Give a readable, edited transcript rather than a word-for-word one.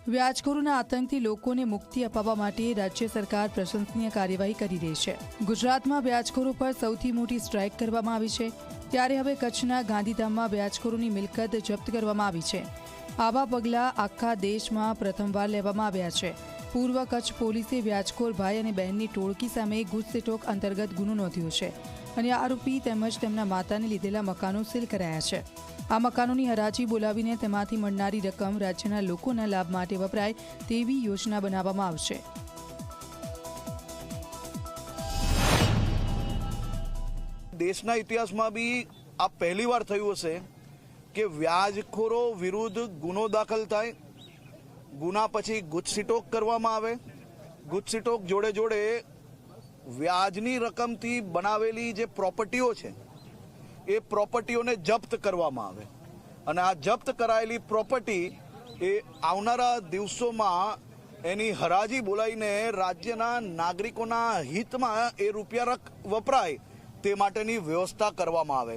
વ્યાજખોરોના આતંકથી લોકોને મુક્તિ અપાવવા માટે રાજ્ય સરકાર પ્રશંસનીય કાર્યવાહી કરી રહી છે। ગુજરાતમાં વ્યાજખોરો પર સૌથી મોટી સ્ટ્રાઇક કરવામાં આવી છે, ત્યારે હવે કચ્છના ગાંધીધામમાં વ્યાજખોરોની મિલકત જપ્ત કરવામાં આવી છે। આવા પગલાં આખા દેશમાં પ્રથમવાર લેવામાં આવ્યા છે। પૂર્વ કચ્છ પોલીસે વ્યાજખોર ભાઈ અને બહેનની ટોળકી સામે ગુજસેટોક અંતર્ગત ગુનો નોંધ્યો છે અને આરોપી તેમજ તેમના માતાને લીધેલા મકાનો સીલ કરાયા છે। આ મકાનોની હરાજી બોલાવીને તેમાંથી મળનારી રકમ રાજ્યના લોકોના લાભ માટે વપરાય તેવી યોજના બનાવવામાં આવશે। દેશના ઇતિહાસમાં બી આ પહેલીવાર થયું હશે કે વ્યાજખોરો વિરુદ્ધ ગુનો દાખલ થાય, ગુના પછી ગુજસીટોક કરવામાં આવે, ગુજસીટોક જોડે જોડે વ્યાજની રકમથી બનાવેલી જે પ્રોપર્ટીઓ છે એ પ્રોપર્ટીઓને જપ્ત કરવામાં આવે અને આ જપ્ત કરાયેલી પ્રોપર્ટી એ આવનારા દિવસોમાં એની હરાજી બોલાવીને રાજ્યના નાગરિકોના હિતમાં એ રૂપિયા વપરાય તે માટેની વ્યવસ્થા કરવામાં આવે।